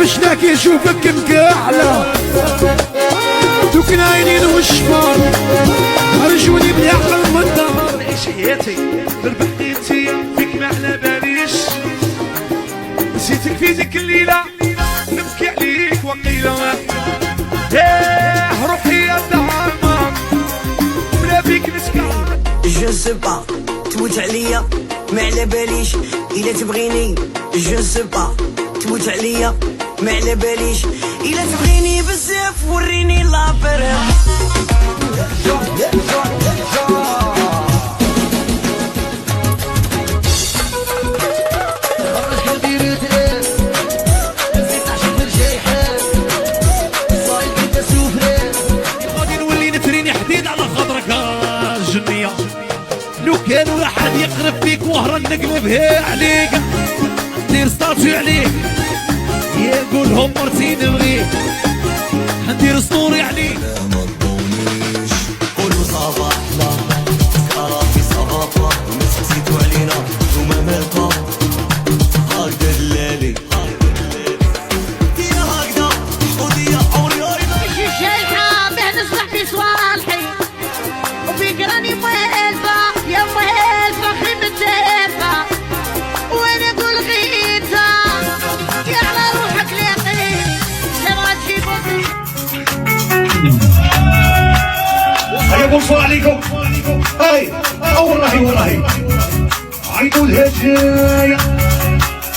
فشنا كيشوفك مكاحلة دوك العينين والشفار رجوني بيعقل من الدار. نعيش حياتي ربحتي انتي فيك ما على باليش، نسيتك في ديك الليلة نبكي عليك وقيلة روحي يا الدعامة بلا بيك نسكر. جو سو با تموت عليا ما على باليش، إلا تبغيني جو سو با تموت عليا ما على باليش، إلا تبغيني بزاف وريني لابريغ. غادي نولي نتريني حديد على خاطرك الجنية، لو كان ولا حد يقرب فيك وهرا نقلبها عليك، ندير ستاتيو عليك يا قولهم مرتي نبغيك، ندير ستوري عليك. ما تضونيش قولوا صباح الله سكرة في صباطة نسيتوا علينا وما مالكا هكذا دلالي ديا هكذا وديا عمري هايدا شي شايحة باه نصلح في صوالحي وفيك راني مهلفة يا مهلفة خيب الدافة وانا نقول غيتا يا على روحك لاقي لما تجيبو. هيا بونسوار عليكم. هاي والله عيدوا الهجايا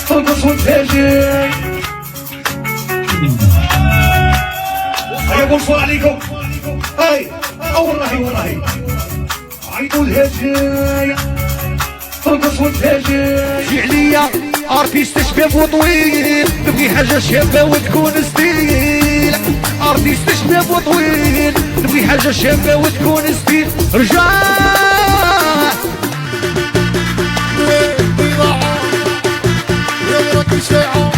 ترقص والهجايا. هيا بونسوار عليكم. هاي والله عيدوا الهجايا ترقص والهجايا. جي عليا ارتيست شباب وطويل، نبغي حاجة شابة وتكون ستيل، ارتيست شباب وطويل نبغي حاجة شابة وتكون ستيل. رجال بضاعة يا ردي ساعة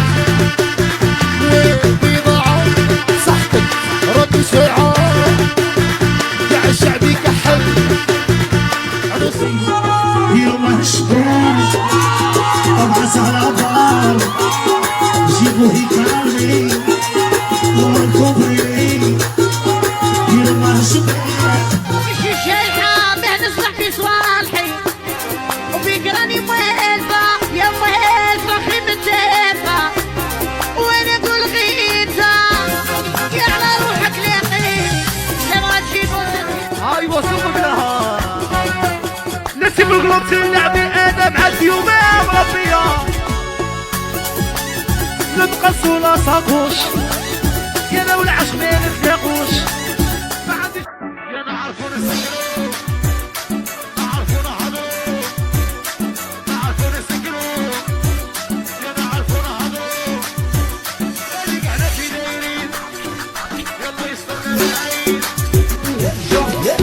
بضاعة صحتك ردي ساعة يا الشعبي كحل يلا شباب ابغى على بار جيبوا هيكالي والكوبري يلا شباب. شي شايحة باه نصلح في صوالحي وفيك راني مهلفة يا مهلفة خيب الدافة وانا نقول غيتا يا على روحك لاقي لما تجيبو. هاي وصفك لها نسيب القلوب تلعبي انا مع اليومين مربية نبقى ولا صاقوش يا لو العش ما نتلاقوش ما عنديش يا نعرفو نسكرو نعرفو نهضرو نعرفو نسكرو يا نعرفو نهضرو هاديك حنا في دايرين يلا يسترنا العين. هيا صدق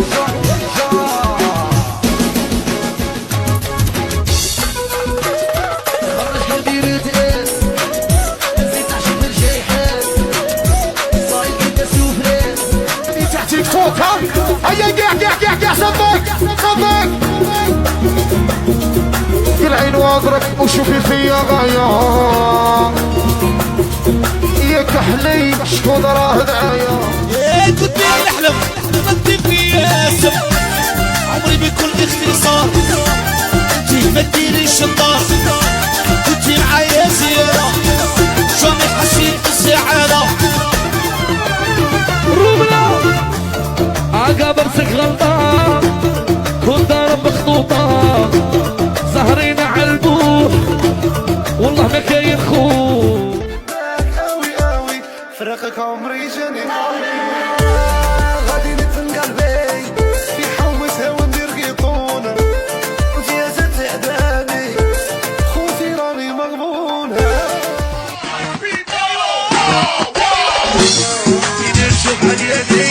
في العين واضرك وشوفي فيا غاية يا كحلي شكون راه دعاية. يا كنت نحلم نقضي فيا سم عمري بكل اختصار انتي ما ديريش الدار كنتي معايا زيادة جامي حسيت بالسعادة. روبلا عقابرتك غلطة كنت ضارب مخطوطة سهرين عالبوح والله ما كاين خوف قوي فراقك عمري جاني غادي نتنقل بي في حومتها وندير قيطونة وفيها زاد عداني خوتي راني مغبونة نشوف حدياتي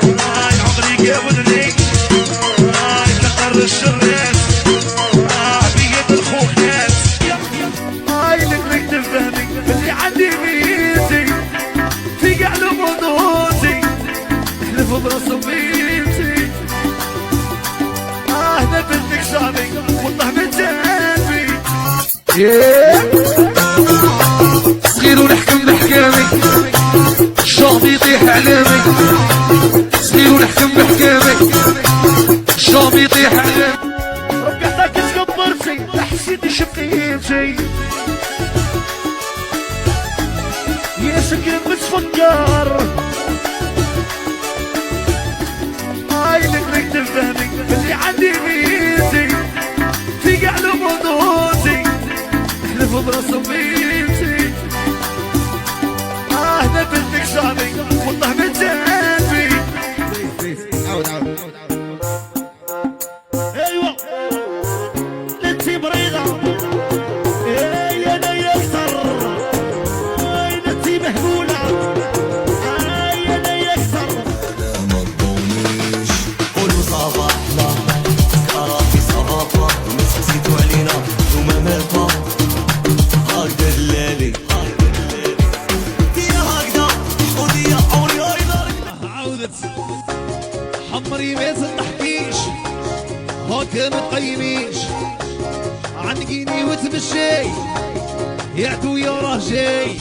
هاي عمري قابلني هاي كثر الشرات بيد الخوخات هاي اللي نكتب فهمي اللي عندي بيتي في قعلو بضوتي احلف براسو بيتي نبتك شعبي والله متعبي صغير ونحكم احكامي الشامي يطيح علامي سنين ونحكم بحكامي الشامي يطيح علامي ربي عطاك تكبرتي حسيتي شقيتي يا سكر متفكر هاي نقدرك تفهمي اللي عندي بيتي في قاع لمضوتي احلف براسو بيتي نبتك شامي والله من جنبي عاود ايوه انتي مريضة اي انا يكسر اي انتي مهبولة اي انا يكسر ما تضونيش قولوا صباح لا كرافي صباحا مسكتوا علينا وما مالفا هكذا الليالي يا هكذا ودي عمري ايضا عاودت حمري ما تضحكيش هاكا ما تقيميش عنقيني وتمشي يا عدو يا راه جاي